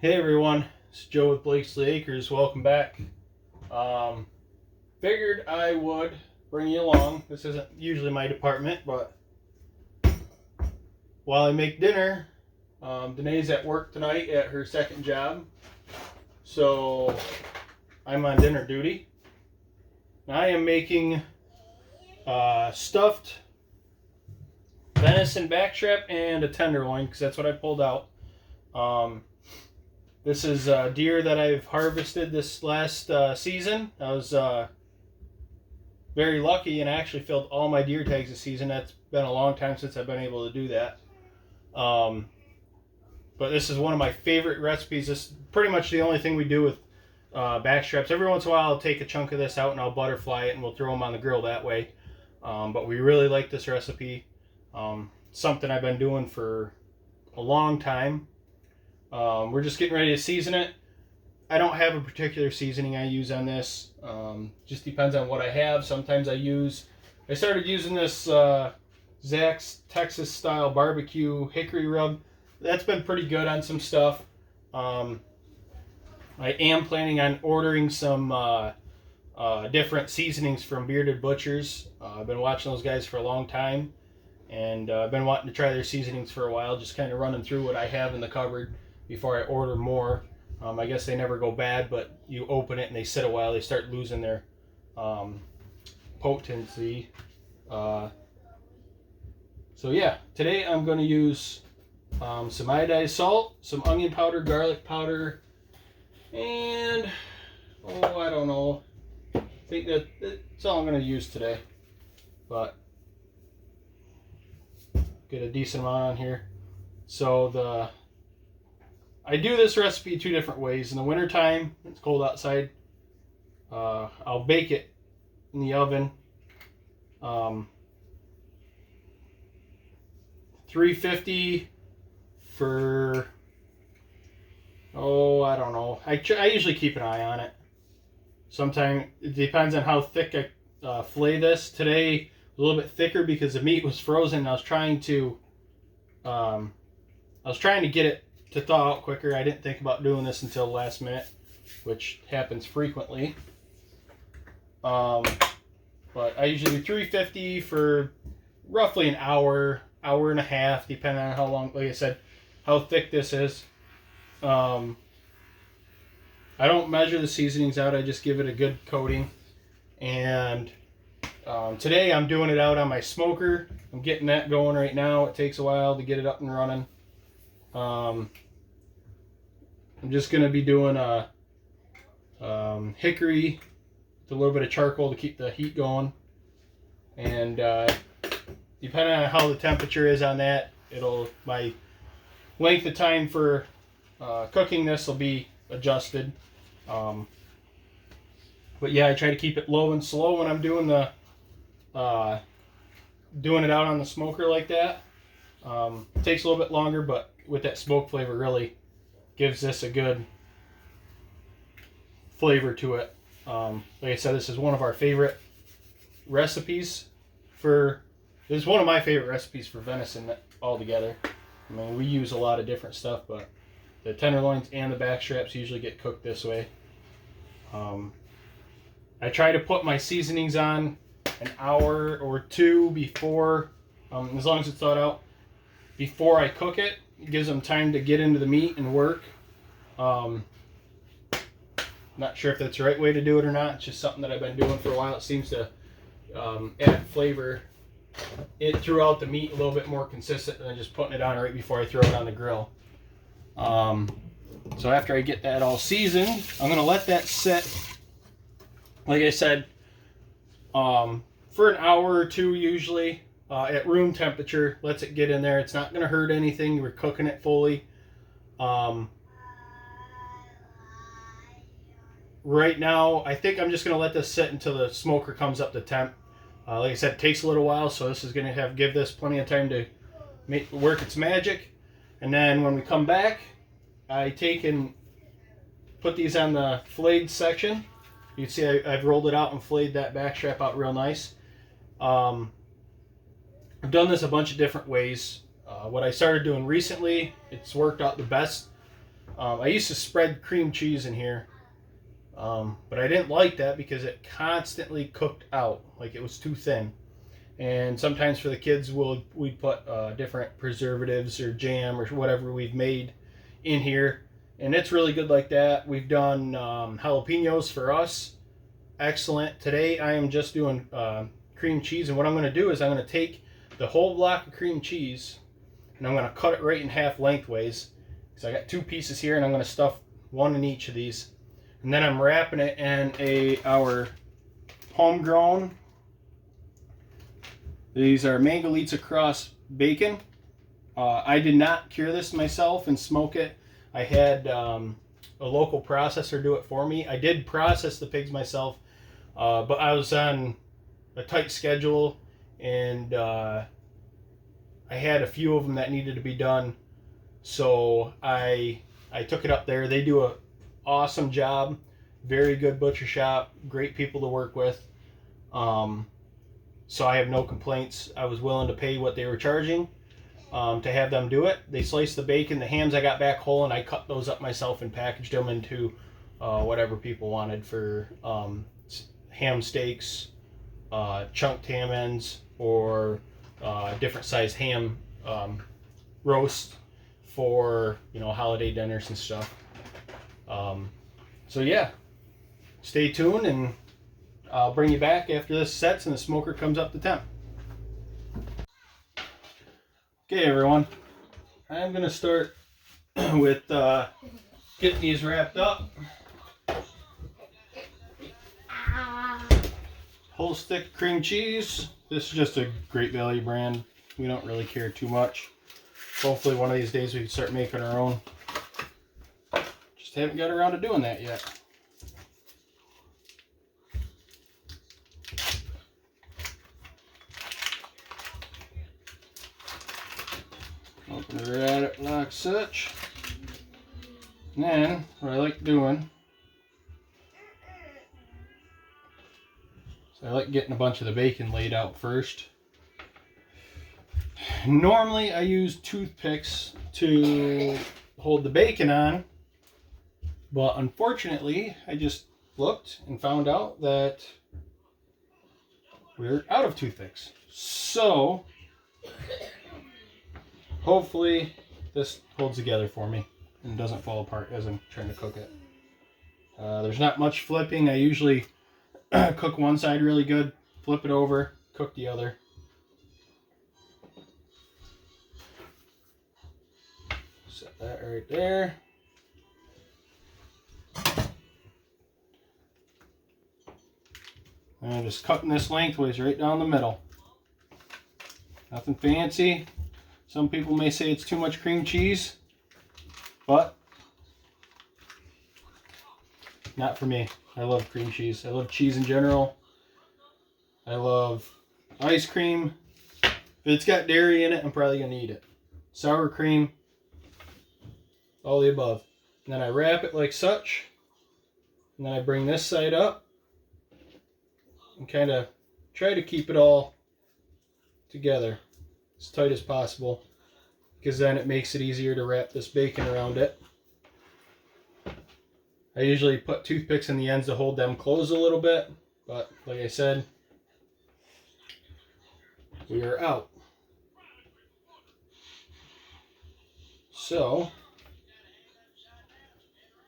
Hey everyone, it's Joe with Blakesley Acres. Welcome back. Figured I would bring you along. This isn't usually my department, but while I make dinner, Danae's at work tonight at her second job, so I'm on dinner duty. I am making stuffed venison backstrap and a tenderloin because that's what I pulled out. This is deer that I've harvested this last season. I was very lucky and I actually filled all my deer tags this season. That's been a long time since I've been able to do that. But this is one of my favorite recipes. This is pretty much the only thing we do with backstraps. Every once in a while I'll take a chunk of this out and I'll butterfly it and we'll throw them on the grill that way. But we really like this recipe. Something I've been doing for a long time. We're just getting ready to season it. I don't have a particular seasoning I use on this. Just depends on what I have. Sometimes I started using this Zach's Texas style barbecue hickory rub. That's been pretty good on some stuff. I am planning on ordering some different seasonings from Bearded Butchers. I've been watching those guys for a long time, and I've been wanting to try their seasonings for a while, just kind of running through what I have in the cupboard before I order more. I guess they never go bad, but you open it and they sit a while, they start losing their potency. So yeah, today I'm going to use some iodized salt, some onion powder, garlic powder, and I don't know. I think that's all I'm going to use today. But get a decent amount on here. So I do this recipe two different ways. In the wintertime, it's cold outside, I'll bake it in the oven. 350 for, I don't know. I usually keep an eye on it. Sometimes it depends on how thick I fillet this. Today, a little bit thicker because the meat was frozen. I was trying to get it to thaw out quicker. I didn't think about doing this until the last minute, which happens frequently. But I usually do 350 for roughly an hour, hour and a half, depending on how long, like I said, how thick this is. I don't measure the seasonings out. I just give it a good coating. And today I'm doing it out on my smoker. I'm getting that going right now. It takes a while to get it up and running. I'm just going to be doing a hickory with a little bit of charcoal to keep the heat going. And depending on how the temperature is on that, my length of time for cooking this will be adjusted. But yeah, I try to keep it low and slow when I'm doing doing it out on the smoker like that. It takes a little bit longer, but with that smoke flavor really gives this a good flavor to it. Like I said, this is one of our favorite recipes this is one of my favorite recipes for venison altogether. I mean, we use a lot of different stuff, but the tenderloins and the backstraps usually get cooked this way. I try to put my seasonings on an hour or two before, as long as it's thawed out, before I cook it. It gives them time to get into the meat and work. Not sure if that's the right way to do it or not. It's just something that I've been doing for a while. It seems to add flavor throughout the meat a little bit more consistent than just putting it on right before I throw it on the grill. So after I get that all seasoned, I'm going to let that sit, like I said, for an hour or two usually. At room temperature, lets it get in there. It's not going to hurt anything. We're cooking it fully. Right now, I think I'm just going to let this sit until the smoker comes up to temp. Like I said, it takes a little while, so this is going to give this plenty of time to work its magic. And then when we come back, I take and put these on the filleted section. You can see I've rolled it out and filleted that backstrap out real nice. I've done this a bunch of different ways. What I started doing recently, it's worked out the best I used to spread cream cheese in here, but I didn't like that because it constantly cooked out, like it was too thin. And sometimes for the kids, we'd put different preservatives or jam or whatever we've made in here, and it's really good like that. We've done jalapenos for us, excellent. Today I am just doing cream cheese, and what I'm going to do is I'm going to take the whole block of cream cheese and I'm going to cut it right in half lengthways. So I got 2 pieces here, and I'm going to stuff 1 in each of these, and then I'm wrapping it in our homegrown. These are Mangalitsa Cross bacon. I did not cure this myself and smoke it. I had a local processor do it for me. I did process the pigs myself, but I was on a tight schedule, and I had a few of them that needed to be done. So I took it up there. They do an awesome job. Very good butcher shop. Great people to work with. So I have no complaints. I was willing to pay what they were charging to have them do it. They sliced the bacon. The hams I got back whole, and I cut those up myself and packaged them into whatever people wanted for ham steaks, chunked ham ends, or different size ham roast for holiday dinners and stuff. So yeah, stay tuned, and I'll bring you back after this sets and the smoker comes up to temp. Okay, everyone, I'm going to start with getting these wrapped up. Whole stick cream cheese. This is just a Great Value brand. We don't really care too much. Hopefully one of these days we can start making our own. Just haven't got around to doing that yet. Open it at it like such. And then what I like doing, so I like getting a bunch of the bacon laid out first. Normally I use toothpicks to hold the bacon on, but unfortunately I just looked and found out that we're out of toothpicks. So hopefully this holds together for me and doesn't fall apart as I'm trying to cook it. There's not much flipping. I usually cook one side really good, flip it over, cook the other. Set that right there. And I'm just cutting this lengthways right down the middle. Nothing fancy. Some people may say it's too much cream cheese, but not for me. I love cream cheese. I love cheese in general. I love ice cream. If it's got dairy in it, I'm probably going to eat it. Sour cream, all the above. And then I wrap it like such. And then I bring this side up and kind of try to keep it all together as tight as possible, because then it makes it easier to wrap this bacon around it. I usually put toothpicks in the ends to hold them closed a little bit, but like I said, we are out. So,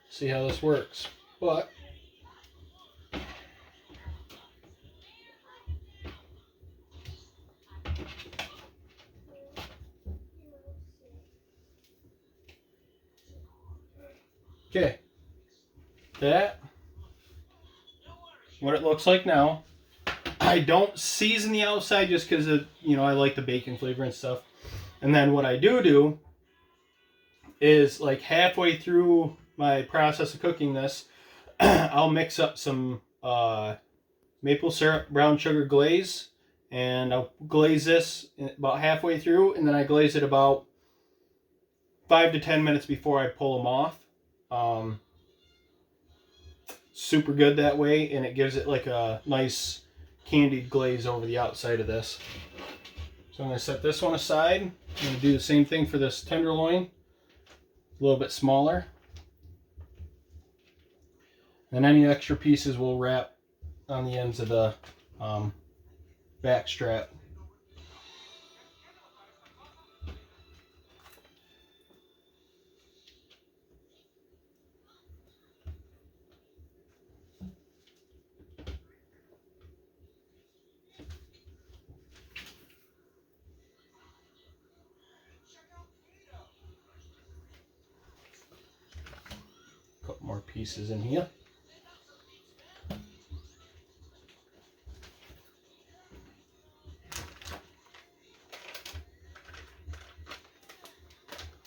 see how this works. But okay, that what it looks like now. I don't season the outside just because I like the bacon flavor and stuff. And then what I do is, like, halfway through my process of cooking this, I'll mix up some maple syrup, brown sugar glaze, and I'll glaze this about halfway through, and then I glaze it about 5 to 10 minutes before I pull them off. Super good that way, and it gives it like a nice candied glaze over the outside of this. So I'm going to set this one aside. I'm going to do the same thing for this tenderloin, a little bit smaller. And any extra pieces we'll wrap on the ends of the back strap. Couple more pieces in here.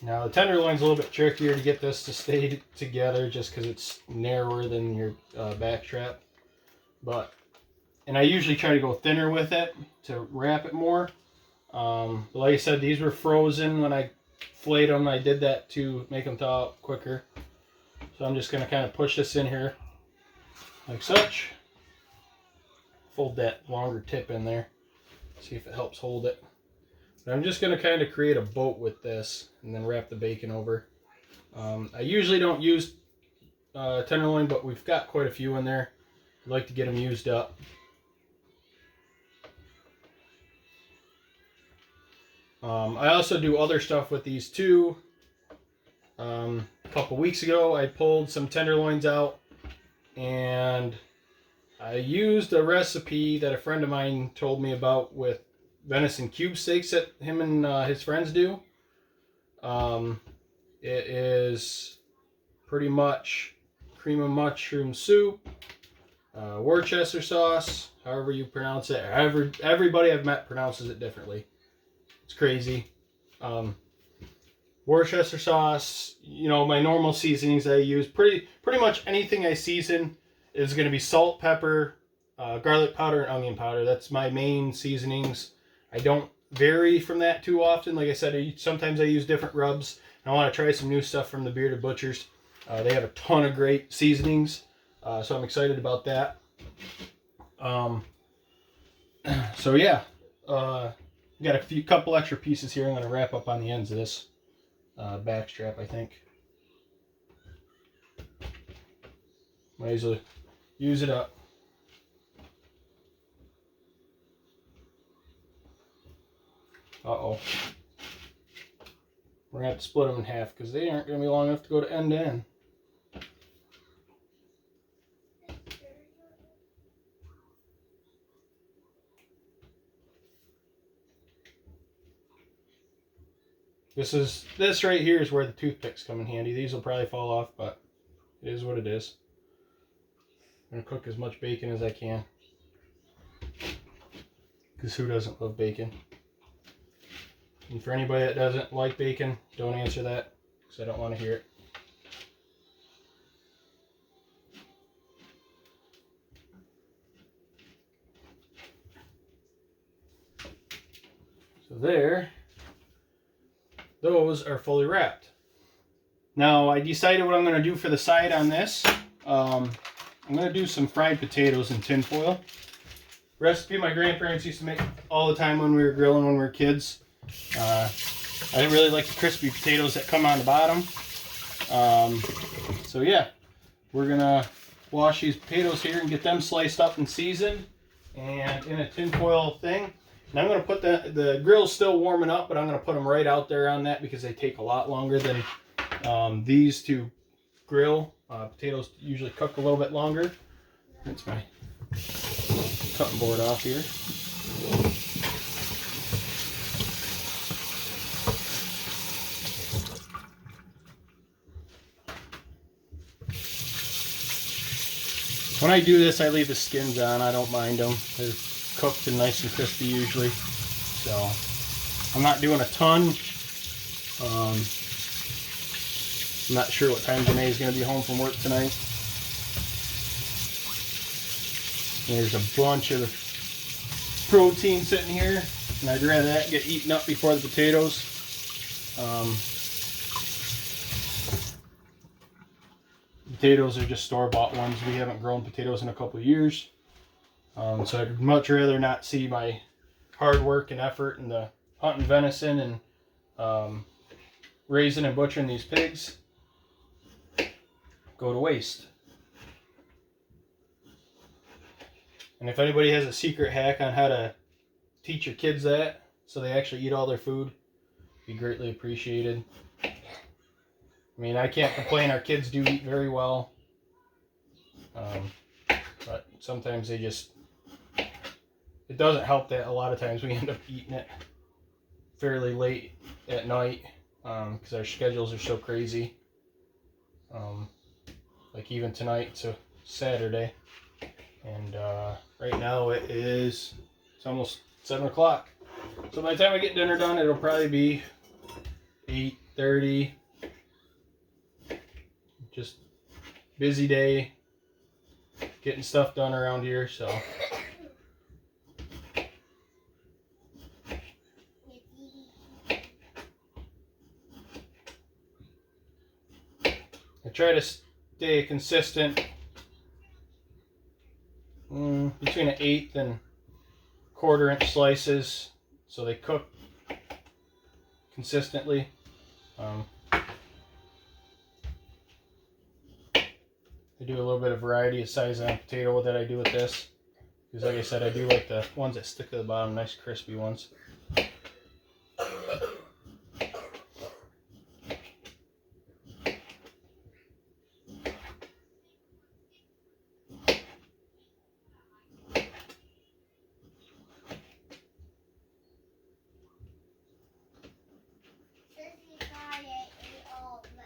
Now the tenderloin's a little bit trickier to get this to stay together just because it's narrower than your back strap. And I usually try to go thinner with it to wrap it more. But like I said, these were frozen when I flayed them. I did that to make them thaw out quicker. So I'm just going to kind of push this in here like such. Fold that longer tip in there. See if it helps hold it. But I'm just going to kind of create a boat with this and then wrap the bacon over. I usually don't use tenderloin, but we've got quite a few in there. I'd like to get them used up. I also do other stuff with these too. A couple weeks ago I pulled some tenderloins out and I used a recipe that a friend of mine told me about with venison cube steaks that him and his friends do. It is pretty much cream of mushroom soup, Worcester sauce, however you pronounce it. Everybody I've met pronounces it differently. It's crazy. Worcester sauce, you know, my normal seasonings I use. Pretty much anything I season is going to be salt, pepper, garlic powder, and onion powder. That's my main seasonings. I don't vary from that too often. Like I said, sometimes I use different rubs. I want to try some new stuff from the Bearded Butchers. They have a ton of great seasonings, so I'm excited about that. So yeah, got a couple extra pieces here. I'm going to wrap up on the ends of this back strap, I think. Might as well use it up. Uh-oh. We're going to have to split them in half because they aren't going to be long enough to go to end to end. This right here is where the toothpicks come in handy. These will probably fall off, but it is what it is. I'm going to cook as much bacon as I can. Because who doesn't love bacon? And for anybody that doesn't like bacon, don't answer that, because I don't want to hear it. So there, those are fully wrapped. Now I decided what I'm going to do for the side on this. I'm going to do some fried potatoes in tin foil. Recipe my grandparents used to make all the time when we were grilling when we were kids. I didn't really like the crispy potatoes that come on the bottom. So yeah, we're going to wash these potatoes here and get them sliced up and seasoned and in a tin foil thing. And I'm going to put the grill's still warming up, but I'm going to put them right out there on that because they take a lot longer than these to grill. Potatoes usually cook a little bit longer. That's my cutting board off here. When I do this, I leave the skins on. I don't mind them. They're cooked and nice and crispy usually. So I'm not doing a ton. I'm not sure what time Janae is going to be home from work tonight. There's a bunch of protein sitting here, and I'd rather that get eaten up before the potatoes. Potatoes are just store-bought ones. We haven't grown potatoes in a couple of years. So I'd much rather not see my hard work and effort in the hunting venison and raising and butchering these pigs go to waste. And if anybody has a secret hack on how to teach your kids that so they actually eat all their food, be greatly appreciated. I mean, I can't complain. Our kids do eat very well. But sometimes they just... It doesn't help that a lot of times we end up eating it fairly late at night because our schedules are so crazy. Like even tonight, it's a Saturday, and right now it's almost 7 o'clock. So by the time I get dinner done, it'll probably be 8:30. Just busy day, getting stuff done around here, so. I try to stay consistent between an 1/8 and 1/4 inch slices so they cook consistently. I do a little bit of variety of size on potato that I do with this, because like I said, I do like the ones that stick to the bottom, nice crispy ones.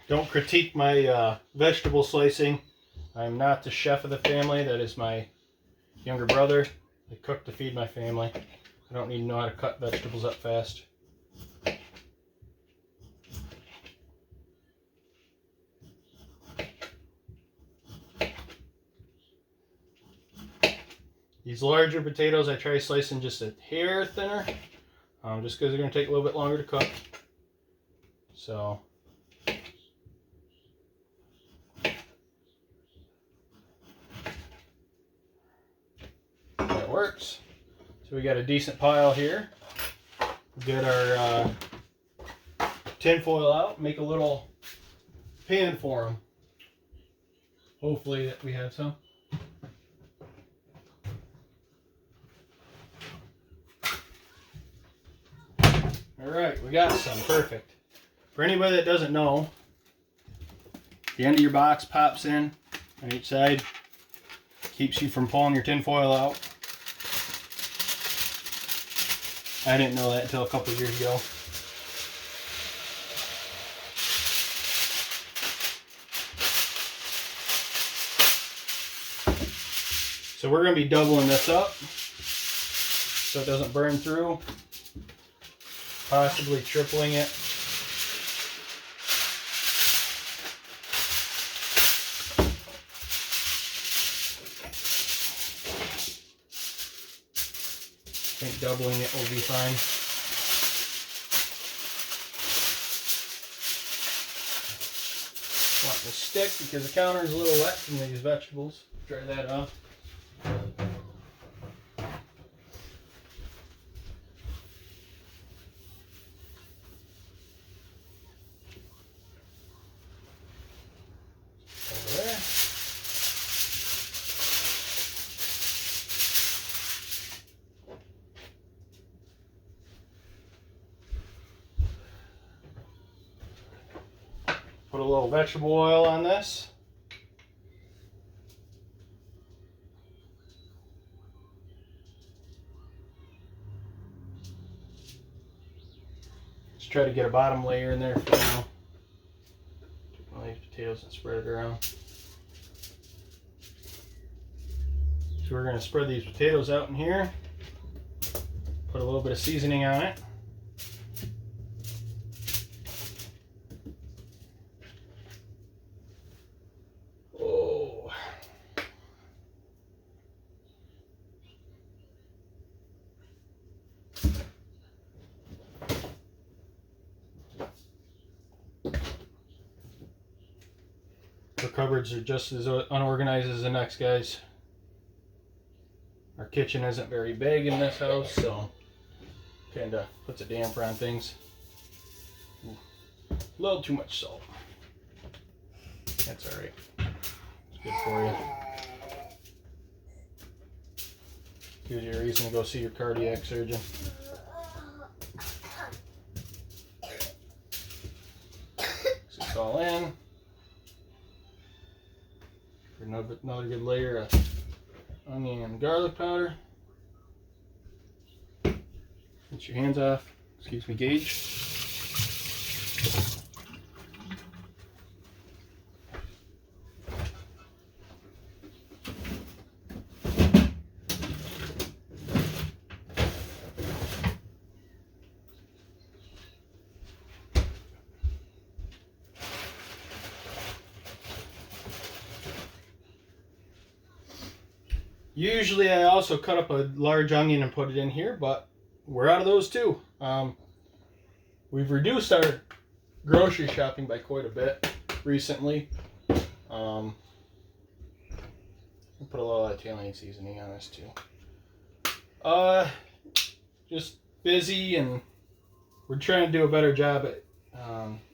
Don't critique my vegetable slicing. I'm not the chef of the family. That is my younger brother. I cook to feed my family. I don't need to know how to cut vegetables up fast. These larger potatoes, I try slicing just a hair thinner, just because they're going to take a little bit longer to cook. So. Works. So we got a decent pile here. Get our tin foil out, make a little pan for them. Hopefully that we have some. Alright, we got some. Perfect. For anybody that doesn't know, the end of your box pops in on each side. Keeps you from pulling your tin foil out. I didn't know that until a couple of years ago. So we're going to be doubling this up so it doesn't burn through. Possibly tripling it. I think doubling it will be fine. Want the stick because the counter is a little wet from these vegetables. Dry that off. Over there. Put a little vegetable oil on this. Let's try to get a bottom layer in there for now. Take one of these potatoes and spread it around. So we're going to spread these potatoes out in here. Put a little bit of seasoning on it. Our cupboards are just as unorganized as the next guys. Our kitchen isn't very big in this house, so kind of puts a damper on things. Ooh, a little too much salt. That's all right. It's good for you. Gives you a reason to go see your cardiac surgeon. Mix this all in. Another good layer of onion and garlic powder. Get your hands off. Excuse me, Gage. Usually I also cut up a large onion and put it in here, but we're out of those too. We've reduced our grocery shopping by quite a bit recently. I'll put a little Italian seasoning on this too. Just busy, and we're trying to do a better job at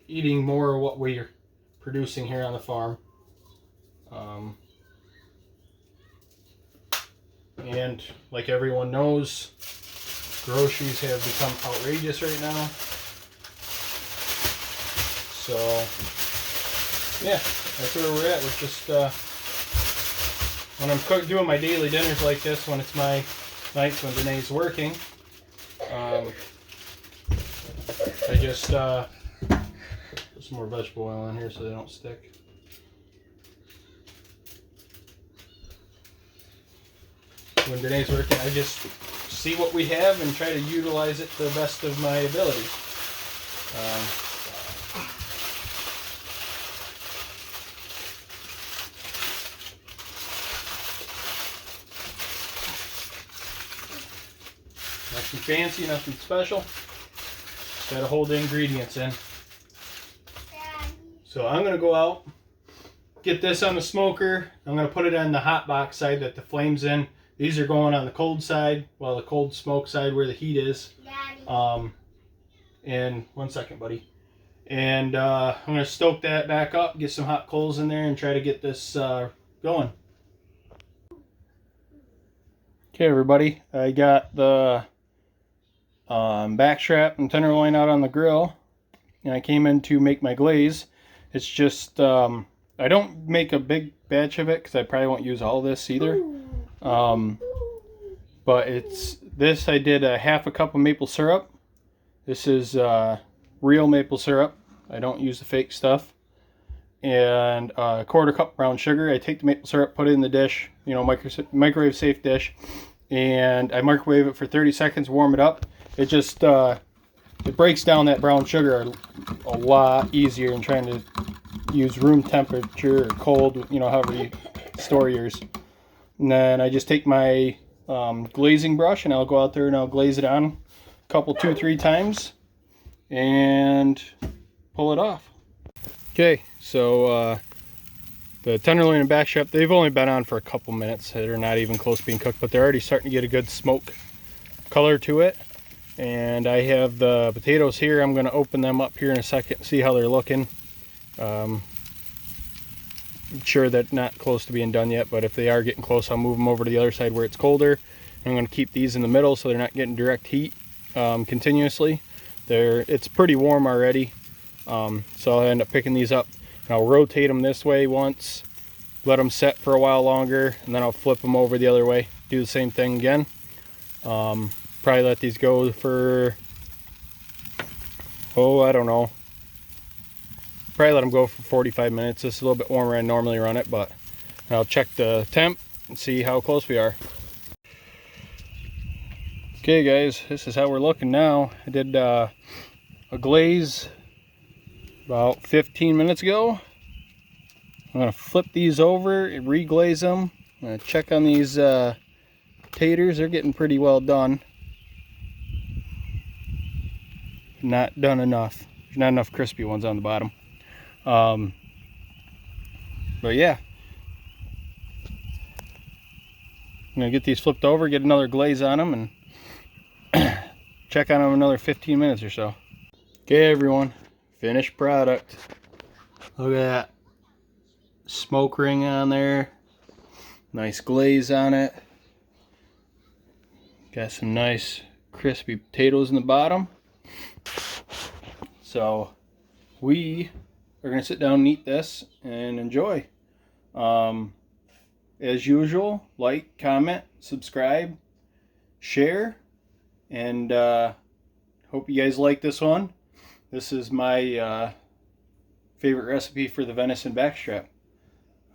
eating more of what we're producing here on the farm. And like everyone knows, groceries have become outrageous right now. So yeah, that's where we're at. We're just when I'm doing my daily dinners like this, when it's my nights when Danae's working, I just put some more vegetable oil in here so they don't stick. When Danae's working, I just see what we have and try to utilize it to the best of my ability. Nothing fancy, nothing special. Just gotta hold the ingredients in. So I'm gonna go out, get this on the smoker. I'm gonna put it on the hot box side that the flame's in. These are going on the cold side, well, the cold smoke side where the heat is. Daddy. And one second, buddy. And I'm gonna stoke that back up, get some hot coals in there, and try to get this going. Okay, everybody, I got the backstrap and tenderloin out on the grill, and I came in to make my glaze. It's just I don't make a big batch of it because I probably won't use all this either. But it's this. I did a half a cup of maple syrup. This is real maple syrup. I don't use the fake stuff. And a quarter cup brown sugar. I take the maple syrup, put it in the dish, you know, microwave safe dish, and I microwave it for 30 seconds, warm it up. It just it breaks down that brown sugar a lot easier than trying to use room temperature or cold, you know, however you store yours. And then I just take my glazing brush and I'll go out there and I'll glaze it on a couple, 2-3 times and pull it off. Okay, so the tenderloin and backstrap, they've only been on for a couple minutes. They're not even close to being cooked, but they're already starting to get a good smoke color to it. And I have the potatoes here. I'm going to open them up here in a second and see how they're looking. I'm sure they're not close to being done yet, but if they are getting close, I'll move them over to the other side where it's colder. I'm going to keep these in the middle so they're not getting direct heat continuously. It's pretty warm already, so I'll end up picking these up and I'll rotate them this way once, let them set for a while longer, and then I'll flip them over the other way, do the same thing again. Probably let these go for, I don't know, probably let them go for 45 minutes. This is a little bit warmer than I normally run it, but I'll check the temp and see how close we are. Okay guys, this is how we're looking now. I did a glaze about 15 minutes ago. I'm going to flip these over and re-glaze them. I'm going to check on these taters. They're getting pretty well done. Not done enough. There's not enough crispy ones on the bottom. But yeah, I'm gonna get these flipped over, get another glaze on them, and check on them another 15 minutes or so. Okay everyone, finished product. Look at that smoke ring on there, nice glaze on it. Got some nice crispy potatoes in the bottom. So we are going to sit down and eat this and enjoy. As usual, like, comment, subscribe, share, and hope you guys like this one. This is my favorite recipe for the venison backstrap.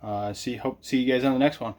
Hope see you guys on the next one.